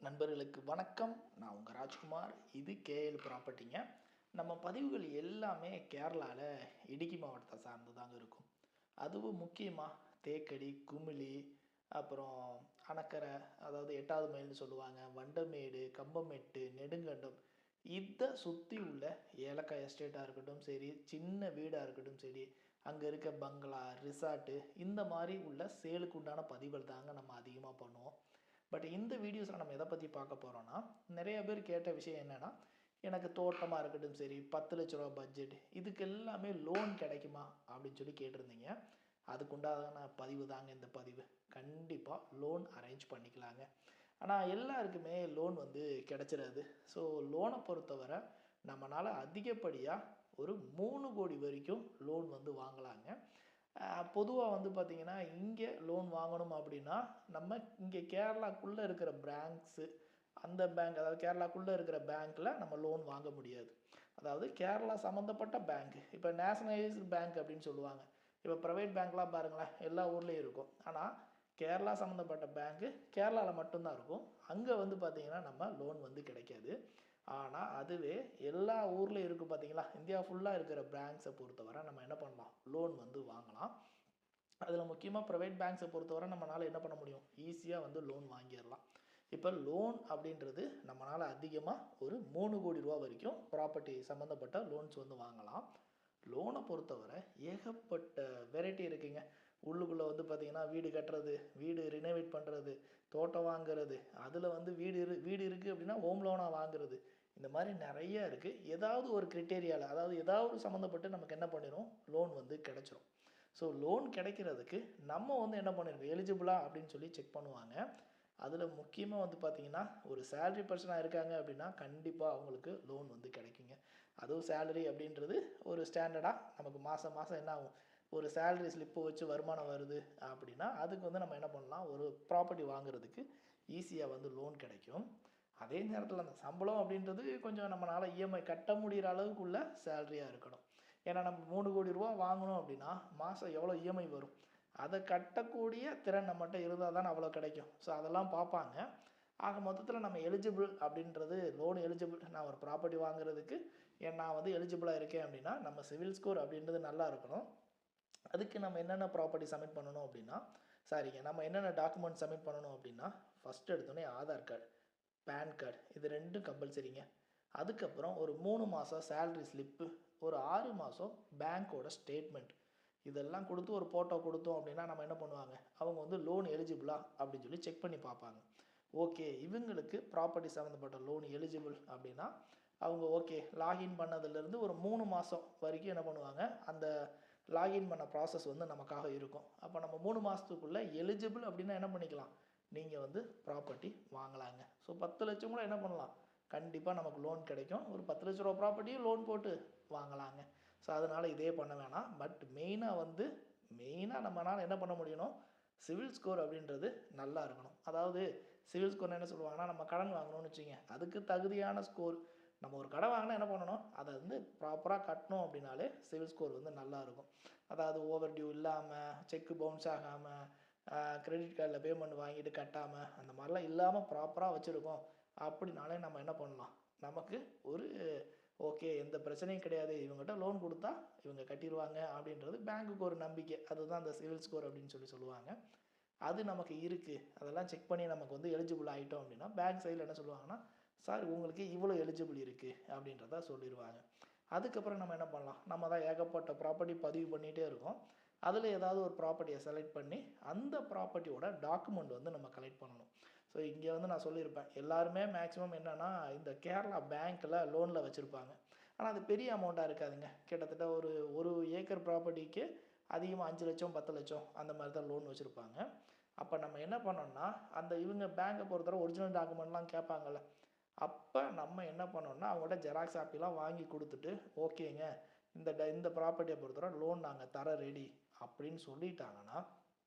நண்பர்களுக்கு வணக்கம். நான் உங்கள் ராஜ்குமார். இது கேஎல் ப்ராப்பர்ட்டிங்க. நம்ம பதிவுகள் எல்லாமே கேரளாவில் இடுக்கி மாவட்டத்தை சார்ந்து தாங்க இருக்கும். அதுவும் முக்கியமாக தேக்கடி, குமிளி, அப்புறம் அணக்கரை, அதாவது 8வது மைல்னு சொல்லுவாங்க, வண்டமேடு, கம்பமெட்டு, நெடுங்கண்டம், இதை சுற்றி உள்ள ஏலக்காய் எஸ்டேட்டாக இருக்கட்டும் சரி, சின்ன வீடாக இருக்கட்டும் சரி, அங்கே இருக்க பங்களா, ரிசார்ட்டு, இந்த மாதிரி உள்ள சேலுக்கு உண்டான பதிவுகள் தாங்க நம்ம அதிகமாக பண்ணுவோம். பட் இந்த வீடியோஸில் நம்ம எதை பற்றி பார்க்க போகிறோன்னா, நிறைய பேர் கேட்ட விஷயம் என்னென்னா, எனக்கு தோட்டமாக இருக்கட்டும் சரி, 10 லட்ச ரூபா பட்ஜெட், இதுக்கு எல்லாமே லோன் கிடைக்குமா அப்படின்னு சொல்லி கேட்டிருந்தீங்க. அதுக்குண்டான பதிவு தாங்க இந்த பதிவு. கண்டிப்பாக லோன் அரேஞ்ச் பண்ணிக்கலாங்க. ஆனால் எல்லாருக்குமே லோன் வந்து கிடைச்சிடாது. ஸோ லோனை பொறுத்தவரை நம்மளால் அதிகப்படியாக ஒரு 3 கோடி வரைக்கும் லோன் வந்து வாங்கலாங்க. பொதுவாக வந்து பார்த்திங்கன்னா, இங்கே லோன் வாங்கணும் அப்படின்னா நம்ம இங்கே கேரளாக்குள்ளே இருக்கிற பேங்க்ஸு, அந்த பேங்க், அதாவது கேரளாக்குள்ளே இருக்கிற பேங்க்கில் நம்ம லோன் வாங்க முடியாது. அதாவது கேரளா சம்மந்தப்பட்ட பேங்க், இப்போ நேஷனலைஸ்டு பேங்க் அப்படின்னு சொல்லுவாங்க. இப்போ ப்ரைவேட் பேங்க்லாம் பாருங்களேன், எல்லா ஊர்லேயும் இருக்கும். ஆனால் கேரளா சம்மந்தப்பட்ட பேங்க்கு கேரளாவில் மட்டும்தான் இருக்கும். அங்கே வந்து பார்த்திங்கன்னா நம்ம லோன் வந்து கிடைக்காது. ஆனால் அதுவே எல்லா ஊர்லேயும் இருக்குது பார்த்தீங்களா, இந்தியா ஃபுல்லாக இருக்கிற பேங்க்ஸை பொறுத்தவரை நம்ம என்ன பண்ணலாம், லோன் வந்து வாங்கலாம். அதில் முக்கியமாக ப்ரைவேட் பேங்க்ஸை பொறுத்தவரை நம்மளால் என்ன பண்ண முடியும், ஈஸியாக வந்து லோன் வாங்கிடலாம். இப்போ லோன் அப்படின்றது நம்மளால் அதிகமாக ஒரு 3 கோடி ரூபா வரைக்கும் ப்ராப்பர்ட்டி சம்மந்தப்பட்ட லோன்ஸ் வந்து வாங்கலாம். லோனை பொறுத்தவரை ஏகப்பட்ட வெரைட்டி இருக்குங்க. உள்ளுக்குள்ளே வந்து பார்த்திங்கன்னா வீடு கட்டுறது, வீடு ரினோவேட் பண்ணுறது, தோட்டம் வாங்குறது, அதில் வந்து வீடு இருக்குது அப்படின்னா ஹோம் லோனாக வாங்குறது, இந்த மாதிரி நிறைய இருக்குது. ஏதாவது ஒரு கிரிட்டேரியாவில், அதாவது ஏதாவது சம்மந்தப்பட்டு நமக்கு என்ன பண்ணிடும், லோன் வந்து கிடச்சிரும். ஸோ லோன் கிடைக்கிறதுக்கு நம்ம வந்து என்ன பண்ணிருக்கோம், எலிஜிபிளா அப்படின்னு சொல்லி செக் பண்ணுவாங்க. அதில் முக்கியமாக வந்து பார்த்திங்கன்னா, ஒரு சேலரி பர்சனாக இருக்காங்க அப்படின்னா கண்டிப்பாக அவங்களுக்கு லோன் வந்து கிடைக்குங்க. அதுவும் சேலரி அப்படின்றது ஒரு ஸ்டாண்டர்டாக நமக்கு மாதம் மாதம் என்ன ஆகும், ஒரு சேலரி ஸ்லிப்பு வச்சு வருமானம் வருது அப்படின்னா அதுக்கு வந்து நம்ம என்ன பண்ணலாம், ஒரு ப்ராப்பர்ட்டி வாங்குறதுக்கு ஈஸியாக வந்து லோன் கிடைக்கும். அதே நேரத்தில் அந்த சம்பளம் அப்படின்றது கொஞ்சம் நம்மளால் இஎம்ஐ கட்ட முடிகிற அளவுக்குள்ள சேலரியாக இருக்கணும். ஏன்னா நம்ம 3 கோடி ரூபா வாங்கணும் அப்படின்னா மாதம் எவ்வளோ இஎம்ஐ வரும், அதை கட்டக்கூடிய திறன் நம்மகிட்ட இருந்தால் தானே அவ்வளோ கிடைக்கும். ஸோ அதெல்லாம் பார்ப்பாங்க. ஆக மொத்தத்தில் நம்ம எலிஜிபிள் அப்படின்றது, லோன் எலிஜிபிள், நான் ஒரு ப்ராப்பர்ட்டி வாங்குறதுக்கு நான் வந்து எலிஜிபிளாக இருக்கேன் அப்படின்னா நம்ம சிவில் ஸ்கோர் அப்படின்றது நல்லா இருக்கணும். அதுக்கு நம்ம என்னென்ன ப்ராப்பர்ட்டி சப்மிட் பண்ணணும் அப்படின்னா, சாரிங்க, நம்ம என்னென்ன டாக்குமெண்ட் சப்மிட் பண்ணணும் அப்படின்னா, ஃபஸ்ட்டு எடுத்தோடனே ஆதார் கார்டு, பேன் கார்டு, இது ரெண்டும் கம்பல்சரிங்க. அதுக்கப்புறம் ஒரு 3 மாதம் சேலரி ஸ்லிப்பு, ஒரு 6 மாதம் பேங்க்கோட ஸ்டேட்மெண்ட், இதெல்லாம் கொடுத்து ஒரு ஃபோட்டோ கொடுத்தோம் அப்படின்னா நம்ம என்ன பண்ணுவாங்க, அவங்க வந்து லோன் எலிஜிபிளா அப்படின்னு சொல்லி செக் பண்ணி பார்ப்பாங்க. ஓகே, இவங்களுக்கு ப்ராப்பர்ட்டி சம்மந்தப்பட்ட லோன் எலிஜிபிள் அப்படின்னா அவங்க ஓகே, லாகின் பண்ணதுலேருந்து ஒரு 3 மாதம் வரைக்கும் என்ன பண்ணுவாங்க, அந்த லாகின் பண்ண ப்ராசஸ் வந்து நமக்காக இருக்கும். அப்போ நம்ம 3 மாதத்துக்குள்ளே எலிஜிபிள் அப்படின்னா என்ன பண்ணிக்கலாம், நீங்கள் வந்து ப்ராப்பர்ட்டி வாங்கலாங்க. ஸோ 10 லட்சம் கூட என்ன பண்ணலாம், கண்டிப்பாக நமக்கு லோன் கிடைக்கும். ஒரு 10 லட்ச ரூபா ப்ராப்பர்ட்டியும் லோன் போட்டு வாங்கலாங்க. ஸோ அதனால் இதே பண்ண வேணாம். பட் மெயினாக நம்மளால் என்ன பண்ண முடியணும், சிவில் ஸ்கோர் அப்படின்றது நல்லா இருக்கணும். அதாவது சிவில் ஸ்கோர் என்ன சொல்லுவாங்கன்னா, நம்ம கடன் வாங்கணும்னு வச்சுங்க, அதுக்கு தகுதியான ஸ்கோர். நம்ம ஒரு கடன் வாங்கினா என்ன பண்ணணும், அதை வந்து ப்ராப்பராக கட்டணும் அப்படின்னாலே சிவில் ஸ்கோர் வந்து நல்லா இருக்கும். அதாவது ஓவர் டியூ இல்லாமல், செக்கு பவுன்ஸ் ஆகாமல், கிரெடிட் கார்டில் பேமெண்ட் வாங்கிட்டு கட்டாமல், அந்த மாதிரிலாம் இல்லாமல் ப்ராப்பராக வச்சுருக்கோம் அப்படின்னாலே நம்ம என்ன பண்ணலாம், நமக்கு ஒரு ஓகே, எந்த பிரச்சனையும் கிடையாது, இவங்ககிட்ட லோன் கொடுத்தா இவங்க கட்டிடுவாங்க அப்படின்றது பேங்க்குக்கு ஒரு நம்பிக்கை. அதுதான் அந்த சிவில் ஸ்கோர் அப்படின்னு சொல்லுவாங்க. அது நமக்கு இருக்குது, அதெல்லாம் செக் பண்ணி நமக்கு வந்து எலிஜிபிள் ஆகிட்டோம் அப்படின்னா பேங்க் சைடில் என்ன சொல்லுவாங்கன்னா, சார் உங்களுக்கு இவ்வளோ எலிஜிபிள் இருக்குது அப்படின்றத சொல்லிடுவாங்க. அதுக்கப்புறம் நம்ம என்ன பண்ணலாம், நம்ம தான் ஏகப்பட்ட ப்ராப்பர்ட்டி பதிவு பண்ணிகிட்டே இருக்கோம். அதில் ஏதாவது ஒரு ப்ராப்பர்ட்டியை செலக்ட் பண்ணி அந்த ப்ராப்பர்ட்டியோட டாக்குமெண்ட் வந்து நம்ம கலெக்ட் பண்ணணும். ஸோ இங்கே வந்து நான் சொல்லியிருப்பேன், எல்லாருமே மேக்ஸிமம் என்னென்னா இந்த கேரளா பேங்க்கில் லோனில் வச்சுருப்பாங்க. ஆனால் அது பெரிய அமௌண்ட்டாக இருக்காதுங்க. கிட்டத்தட்ட ஒரு 1 ஏக்கர் ப்ராப்பர்ட்டிக்கு அதிகமாக 5 லட்சம் 10 லட்சம் அந்த மாதிரி தான் லோன் வச்சுருப்பாங்க. அப்போ நம்ம என்ன பண்ணோம்னா, அந்த இவங்க பேங்கை பொறுத்தவரை ஒரிஜினல் டாக்குமெண்ட்லாம் கேட்பாங்கள்ல, அப்போ நம்ம என்ன பண்ணோம்னா அவங்கள்ட்ட ஜெராக்ஸ் காப்பிலாம் வாங்கி கொடுத்துட்டு, ஓகேங்க, இந்த ப்ராப்பர்ட்டியை பொறுத்தவரை லோன் நாங்கள் தர ரெடி அப்படின்னு சொல்லிட்டாங்கன்னா,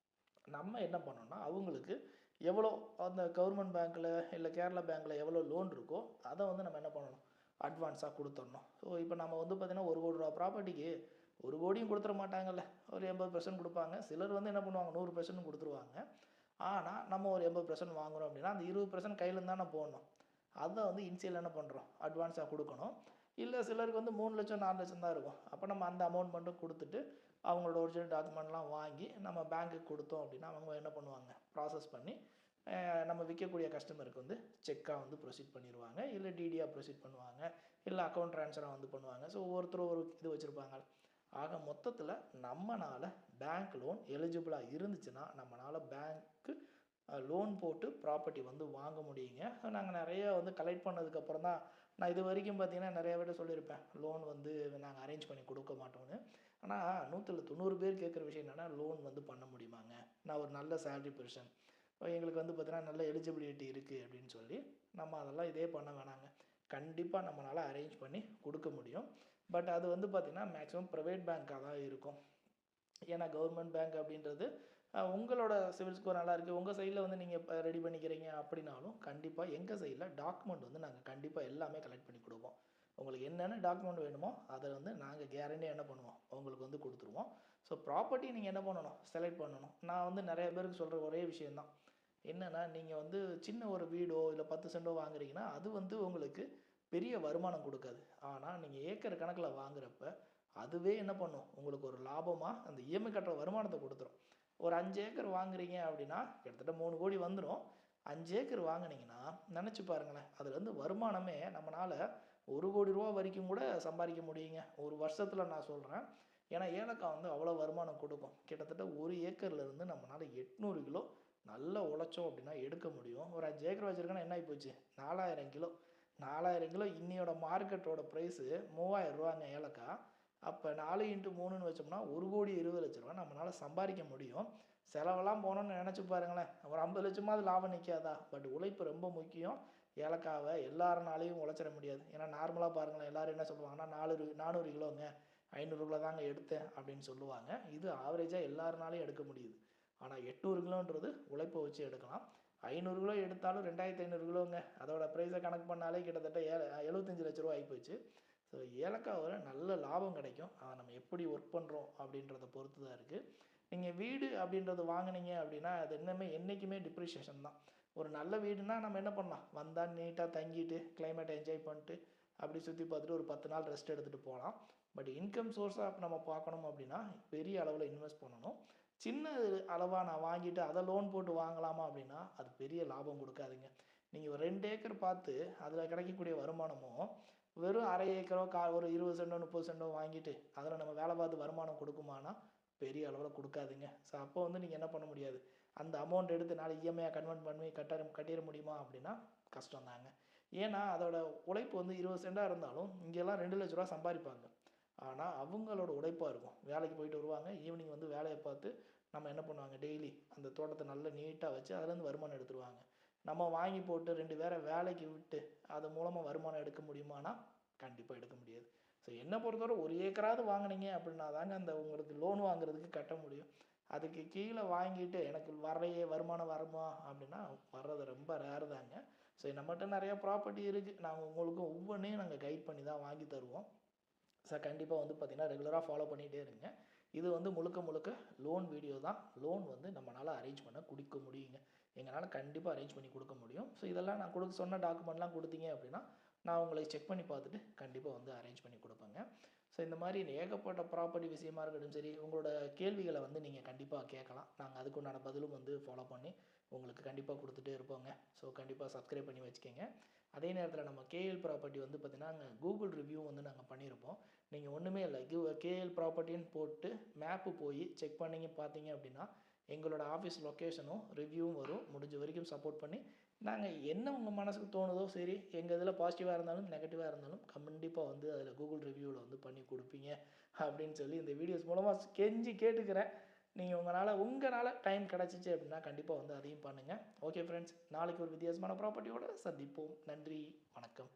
நம்ம என்ன பண்ணோம்னா அவங்களுக்கு எவ்வளோ அந்த கவர்மெண்ட் பேங்க்கில் இல்லை கேரளா பேங்க்கில் எவ்வளோ லோன் இருக்கோ அதை வந்து நம்ம என்ன பண்ணணும், அட்வான்ஸாக கொடுத்துடணும். ஸோ இப்போ நம்ம வந்து பார்த்திங்கன்னா 1 கோடி ரூபா ப்ராப்பர்ட்டிக்கு 1 கோடியும் கொடுத்துட மாட்டாங்கல்ல, ஒரு 80% கொடுப்பாங்க. சிலர் வந்து என்ன பண்ணுவாங்க 100% கொடுத்துருவாங்க. ஆனால் நம்ம ஒரு 80% வாங்குறோம் அப்படின்னா அந்த 20% கையிலேருந்து தானே போடணும். அதை வந்து இனிஷியல் என்ன பண்ணுறோம், அட்வான்ஸாக கொடுக்கணும். இல்லை சிலருக்கு வந்து 3 லட்சம் 4 லட்சம் தான் இருக்கும். அப்போ நம்ம அந்த அமௌண்ட் மட்டும் கொடுத்துட்டு அவங்களோட ஒரிஜினல் டாக்குமெண்ட்லாம் வாங்கி நம்ம பேங்க்குக்கு கொடுத்தோம் அப்படின்னா அவங்க என்ன பண்ணுவாங்க, ப்ராசஸ் பண்ணி நம்ம விற்கக்கூடிய கஸ்டமருக்கு வந்து செக்காக வந்து ப்ரொசீட் பண்ணிடுவாங்க, இல்லை டிடியாக ப்ரொசீட் பண்ணுவாங்க, இல்லை அக்கௌண்ட் ட்ரான்ஸ்ஃபராக வந்து பண்ணுவாங்க. ஸோ ஒவ்வொருத்தரும் ஒரு இது வச்சுருப்பாங்க. ஆக மொத்தத்தில் நம்மளால் பேங்க் லோன் எலிஜிபிளாக இருந்துச்சுன்னா நம்மளால் பேங்க்கு லோன் போட்டு ப்ராப்பர்ட்டி வந்து வாங்க முடியுங்க. நாங்கள் நிறைய வந்து கலெக்ட் பண்ணதுக்கப்புறம் தான், நான் இது வரைக்கும் பார்த்தீங்கன்னா நிறைய பேர் சொல்லியிருப்பேன் லோன் வந்து நாங்கள் அரேஞ்ச் பண்ணி கொடுக்க மாட்டோம்னு. ஆனால் 100 பேர் கேட்குற விஷயம் என்னென்னா, லோன் வந்து பண்ண முடியுமாங்க, நான் ஒரு நல்ல சேலரி பெர்சன், எங்களுக்கு வந்து பார்த்தீங்கன்னா நல்ல எலிஜிபிலிட்டி இருக்குது அப்படின்னு சொல்லி. நம்ம அதெல்லாம் இதே பண்ண வேணாங்க. கண்டிப்பாக நம்மளால் அரேஞ்ச் பண்ணி கொடுக்க முடியும். பட் அது வந்து பார்த்திங்கன்னா மேக்ஸிமம் ப்ரைவேட் பேங்க்காக தான் இருக்கும். ஏன்னா கவர்மெண்ட் பேங்க் அப்படின்றது உங்களோட சிவில் ஸ்கோர் நல்லா இருக்குது, உங்கள் சைடில் வந்து நீங்கள் இப்போ ரெடி பண்ணிக்கிறீங்க அப்படின்னாலும் கண்டிப்பாக எங்கள் சைடில் டாக்குமெண்ட் வந்து நாங்கள் கண்டிப்பாக எல்லாமே கலெக்ட் பண்ணி கொடுப்போம். உங்களுக்கு என்னென்ன டாக்குமெண்ட் வேணுமோ அதை வந்து நாங்கள் கேரண்டியாக என்ன பண்ணுவோம், உங்களுக்கு வந்து கொடுத்துருவோம். ஸோ ப்ராப்பர்ட்டி நீங்கள் என்ன பண்ணணும், செலக்ட் பண்ணணும். நான் வந்து நிறைய பேருக்கு சொல்கிற ஒரே விஷயந்தான் என்னென்னா, நீங்கள் வந்து சின்ன ஒரு வீடோ இல்லை 10 சென்டோ வாங்குறீங்கன்னா அது வந்து உங்களுக்கு பெரிய வருமானம் கொடுக்காது. ஆனால் நீங்கள் ஏக்கர் கணக்கில் வாங்குறப்ப அதுவே என்ன பண்ணும், உங்களுக்கு ஒரு லாபமாக அந்த இஎம்ஐ கட்டுற வருமானத்தை கொடுத்துரும். ஒரு 5 ஏக்கர் வாங்குறீங்க அப்படின்னா கிட்டத்தட்ட 3 கோடி வந்துடும். 5 ஏக்கர் வாங்கினீங்கன்னா நினச்சி பாருங்களேன், அதுலேருந்து வருமானமே நம்மளால் 1 கோடி ரூபா வரைக்கும் கூட சம்பாதிக்க முடியுங்க ஒரு வருஷத்தில், நான் சொல்கிறேன். ஏன்னா ஏலக்காய் வந்து அவ்வளோ வருமானம் கொடுக்கும். கிட்டத்தட்ட 1 ஏக்கர்லேருந்து நம்மளால் 800 கிலோ நல்லா உழைச்சோம் அப்படின்னா எடுக்க முடியும். ஒரு 5 ஏக்கர் வச்சுருக்கோன்னா என்ன ஆகி போச்சு, 4000 கிலோ. 4000 கிலோ இன்னையோட மார்க்கெட்டோட ப்ரைஸு 3000 ரூபாங்க ஏலக்காய். அப்போ 4x3ன்னு வச்சோம்னா 1,20,00,000 நம்மளால் சம்பாதிக்க முடியும். செலவெல்லாம் போனோன்னு நினச்சி பாருங்களேன், ஒரு 50 லட்சமாவது லாபம் நிற்காதா? பட் உழைப்பு ரொம்ப முக்கியம். ஏலக்காவை எல்லாருனாலையும் உழைச்சிட முடியாது. ஏன்னா நார்மலாக பாருங்களேன், எல்லோரும் என்ன சொல்லுவாங்கன்னா 400 கிலோங்க 500 கிலோ தாங்க எடுத்தேன் அப்படின்னு சொல்லுவாங்க. இது ஆவரேஜாக எல்லாருனாலையும் எடுக்க முடியுது. ஆனால் 800 கிலோன்றது உழைப்பை வச்சு எடுக்கலாம். 500 கிலோ எடுத்தாலும் 2500 கிலோங்க, அதோட ப்ரைஸை கணக்கு பண்ணாலே கிட்டத்தட்ட 75 லட்ச ரூபா ஆகிப்போச்சு. ஸோ ஏலக்காவில் நல்ல லாபம் கிடைக்கும். அதை நம்ம எப்படி ஒர்க் பண்ணுறோம் அப்படின்றத பொறுத்து தான் இருக்குது. நீங்கள் வீடு அப்படின்றது வாங்கினீங்க அப்படின்னா அது இன்னுமே என்றைக்குமே டிப்ரிஷியேஷன் தான். ஒரு நல்ல வீடுனா நம்ம என்ன பண்ணலாம், வந்தால் நீட்டாக தங்கிட்டு கிளைமேட்டை என்ஜாய் பண்ணிட்டு அப்படி சுற்றி பார்த்துட்டு ஒரு 10 நாள் ரெஸ்ட் எடுத்துகிட்டு போகலாம். பட் இன்கம் சோர்ஸாக நம்ம பார்க்கணும் அப்படின்னா பெரிய அளவில் இன்வெஸ்ட் பண்ணணும். சின்ன அளவாக நான் வாங்கிட்டு அதை லோன் போட்டு வாங்கலாமா அப்படின்னா அது பெரிய லாபம் கொடுக்காதுங்க. நீங்கள் ஒரு 2 ஏக்கர் பார்த்து அதில் கிடைக்கக்கூடிய வருமானமும் வெறும் அரை ஏக்கரோ ஒரு 20 சென்டோ 30 சென்டோ வாங்கிட்டு அதில் நம்ம வேலை பார்த்து வருமானம் கொடுக்குமானா பெரிய அளவில் கொடுக்காதுங்க. ஸோ அப்போ வந்து நீங்கள் என்ன பண்ண முடியாது, அந்த அமௌண்ட் எடுத்து நாளைக்கு இஎம்ஐயாக கன்வெர்ட் பண்ணி கட்டிட முடியுமா அப்படின்னா கஷ்டம் தாங்க. ஏன்னா அதோட உழைப்பு வந்து 20 சென்டாக இருந்தாலும் இங்கெல்லாம் 2 லட்ச ரூபா சம்பாதிப்பாங்க. ஆனால் அவங்களோட உழைப்பாக இருக்கும். வேலைக்கு போயிட்டு வருவாங்க, ஈவினிங் வந்து வேலையை பார்த்து நம்ம என்ன பண்ணுவாங்க, டெய்லி அந்த தோட்டத்தை நல்லா நீட்டாக வச்சு அதுலேருந்து வருமானம் எடுத்துருவாங்க. நம்ம வாங்கி போட்டு 2 பேரை வேலைக்கு விட்டு அது மூலமாக வருமானம் எடுக்க முடியுமானா கண்டிப்பாக எடுக்க முடியாது. ஸோ என்னை பொறுத்தவரை 1 ஏக்கராவது வாங்கினீங்க அப்படின்னா தாங்க அந்த உங்களுக்கு லோன் வாங்குறதுக்கு கட்ட முடியும். அதுக்கு கீழே வாங்கிட்டு எனக்கு வருமானம் வருமா அப்படின்னா வர்றது ரொம்ப ரேர் தாங்க. ஸோ நம்மகிட்ட நிறையா ப்ராப்பர்ட்டி இருக்குது, நாங்கள் உங்களுக்கு ஒவ்வொன்றையும் நாங்கள் கைட் பண்ணி தான் வாங்கி தருவோம். ஸோ கண்டிப்பாக வந்து பார்த்திங்கன்னா ரெகுலராக ஃபாலோ பண்ணிகிட்டே இருங்க. இது வந்து முழுக்க லோன் வீடியோ தான். லோன் வந்து நம்மளால் அரேஞ்ச் பண்ண கொடுக்க முடியுங்க. எங்களால் கண்டிப்பாக அரேஞ்ச் பண்ணி கொடுக்க முடியும். ஸோ இதெல்லாம் நான் சொன்ன டாக்குமெண்ட்லாம் கொடுத்தீங்க அப்படின்னா நான் உங்களை செக் பண்ணி பார்த்துட்டு கண்டிப்பாக வந்து அரேஞ்ச் பண்ணி கொடுப்பேங்க. ஸோ இந்த மாதிரி ஏகப்பட்ட ப்ராப்பர்ட்டி விஷயமா இருக்கட்டும் சரி, உங்களோட கேள்விகளை வந்து நீங்கள் கண்டிப்பாக கேட்கலாம். நாங்கள் அதுக்குண்டான பதிலும் வந்து ஃபாலோ பண்ணி உங்களுக்கு கண்டிப்பாக கொடுத்துட்டே இருப்போங்க. ஸோ கண்டிப்பாக சப்ஸ்கிரைப் பண்ணி வச்சுக்கோங்க. அதே நேரத்தில் நம்ம கேஎல் ப்ராப்பர்ட்டி வந்து பார்த்திங்கன்னா கூகுள் ரிவ்யூ வந்து நாங்கள் பண்ணியிருப்போம். நீங்கள் ஒன்றுமே இல்லை, கேஎல் ப்ராப்பர்ட்டின்னு போட்டு மேப்பு போய் செக் பண்ணிங்க பார்த்தீங்க அப்படின்னா எங்களோட ஆஃபீஸ் லொக்கேஷனும் ரிவ்யூவும் வரும். முடிஞ்ச வரைக்கும் சப்போர்ட் பண்ணி நாங்கள் என்ன உங்கள் மனசுக்கு தோணுதோ சரி, எங்கள் இதில் பாசிட்டிவாக இருந்தாலும் நெகட்டிவாக இருந்தாலும் கண்டிப்பாக வந்து அதில் கூகுள் ரிவ்யூவில் வந்து பண்ணி கொடுப்பீங்க அப்படின்னு சொல்லி இந்த வீடியோஸ் மூலமாக கெஞ்சி கேட்டுக்கிறேன். நீங்கள் உங்களால் டைம் கிடச்சிச்சு அப்படின்னா கண்டிப்பாக வந்து அதையும் பண்ணுங்கள். ஓகே ஃப்ரெண்ட்ஸ், நாளைக்கு ஒரு வித்தியாசமான ப்ராப்பர்ட்டியோடு சந்திப்போம். நன்றி, வணக்கம்.